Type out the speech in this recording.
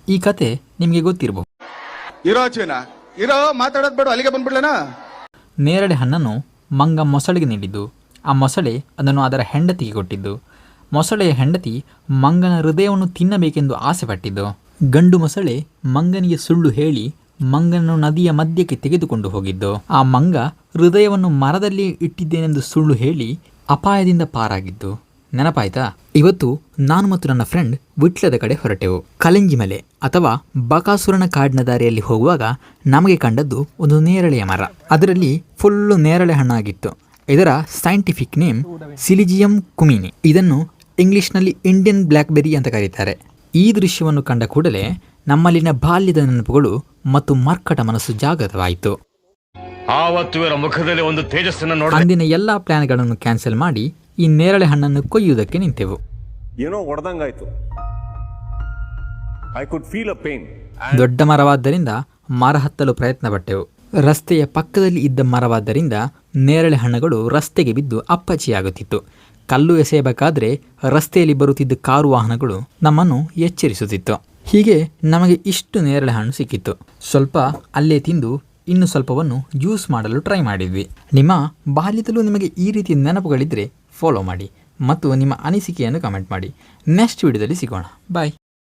ಈ ಕತೆ ನಿಮಗೆ ಗೊತ್ತಿರಬಹುದು. ಮಾತಾಡೋದ್ ಬೇಡ, ಅಲ್ಲಿಗೆ ಬಂದ್ಬಿಡ್ಲೇನಾ. ನೇರಳೆ ಹಣ್ಣನ್ನು ಮಂಗ ಮೊಸಳೆಗೆ ನೀಡಿದ್ದು, ಆ ಮೊಸಳೆ ಅದನ್ನು ಅದರ ಹೆಂಡತಿಗೆ ಕೊಟ್ಟಿದ್ದು. ಮೊಸಳೆಯ ಹೆಂಡತಿ ಮಂಗನ ಹೃದಯವನ್ನು ತಿನ್ನಬೇಕೆಂದು ಆಸೆ ಪಟ್ಟಿದ್ದು. ಗಂಡು ಮೊಸಳೆ ಮಂಗನಿಗೆ ಸುಳ್ಳು ಹೇಳಿ ಮಂಗನನ್ನು ನದಿಯ ಮಧ್ಯಕ್ಕೆ ತೆಗೆದುಕೊಂಡು ಹೋಗಿದ್ದು. ಆ ಮಂಗ ಹೃದಯವನ್ನು ಮರದಲ್ಲಿ ಇಟ್ಟಿದ್ದೇನೆಂದು ಸುಳ್ಳು ಹೇಳಿ ಅಪಾಯದಿಂದ ಪಾರಾಗಿದ್ದು. ನೆನಪಾಯ್ತಾ? ಇವತ್ತು ನಾನು ಮತ್ತು ನನ್ನ ಫ್ರೆಂಡ್ ವಿಟ್ಲದ ಕಡೆ ಹೊರಟೆವು. ಕಲೆಂಜಿಮಲೆ ಅಥವಾ ಬಕಾಸುರನ ಕಾಡಿನ ದಾರಿಯಲ್ಲಿ ಹೋಗುವಾಗ ನಮಗೆ ಕಂಡದ್ದು ಒಂದು ನೇರಳೆಯ ಮರ. ಅದರಲ್ಲಿ ಫುಲ್ಲು ನೇರಳೆ ಹಣ್ಣಾಗಿತ್ತು. ಇದರ ಸೈಂಟಿಫಿಕ್ ನೇಮ್ ಸಿಲಿಜಿಯಂ ಕುಮಿನಿ. ಇದನ್ನು ಇಂಗ್ಲಿಷ್ನಲ್ಲಿ ಇಂಡಿಯನ್ ಬ್ಲ್ಯಾಕ್ಬೆರಿ ಅಂತ ಕರೀತಾರೆ. ಈ ದೃಶ್ಯವನ್ನು ಕಂಡ ಕೂಡಲೇ ನಮ್ಮಲ್ಲಿನ ಬಾಲ್ಯದ ನೆನಪುಗಳು ಮತ್ತು ಮರ್ಕಟ ಮನಸ್ಸು ಜಾಗೃತವಾಯಿತು. ಅಂದಿನ ಎಲ್ಲಾ ಪ್ಲಾನ್ಗಳನ್ನು ಕ್ಯಾನ್ಸಲ್ ಮಾಡಿ ಈ ನೇರಳೆ ಹಣ್ಣನ್ನು ಕೊಯ್ಯುವುದಕ್ಕೆ ನಿಂತೆವು. ದೊಡ್ಡ ಮರವಾದ್ದರಿಂದ ಮರ ಹತ್ತಲು ಪ್ರಯತ್ನ ಪಟ್ಟೆವು. ರಸ್ತೆಯ ಪಕ್ಕದಲ್ಲಿ ಇದ್ದ ಮರವಾದ್ದರಿಂದ ನೇರಳೆ ಹಣ್ಣುಗಳು ರಸ್ತೆಗೆ ಬಿದ್ದು ಅಪ್ಪಚ್ಚಿಯಾಗುತ್ತಿತ್ತು. ಕಲ್ಲು ಎಸೆಯಬೇಕಾದ್ರೆ ರಸ್ತೆಯಲ್ಲಿ ಬರುತ್ತಿದ್ದ ಕಾರು ವಾಹನಗಳು ನಮ್ಮನ್ನು ಎಚ್ಚರಿಸುತ್ತಿತ್ತು. ಹೀಗೆ ನಮಗೆ ಇಷ್ಟು ನೇರಳೆ ಹಣ್ಣು ಸಿಕ್ಕಿತ್ತು. ಸ್ವಲ್ಪ ಅಲ್ಲೇ ತಿಂದು ಇನ್ನು ಸ್ವಲ್ಪವನ್ನು ಜ್ಯೂಸ್ ಮಾಡಲು ಟ್ರೈ ಮಾಡಿದ್ವಿ. ನಿಮ್ಮ ಬಾಲ್ಯದಲ್ಲೂ ನಿಮಗೆ ಈ ರೀತಿಯ ನೆನಪುಗಳಿದ್ದರೆ ಫಾಲೋ ಮಾಡಿ ಮತ್ತು ನಿಮ್ಮ ಅನಿಸಿಕೆಯನ್ನು ಕಮೆಂಟ್ ಮಾಡಿ. ನೆಕ್ಸ್ಟ್ ವಿಡಿಯೋದಲ್ಲಿ ಸಿಗೋಣ. ಬಾಯ್.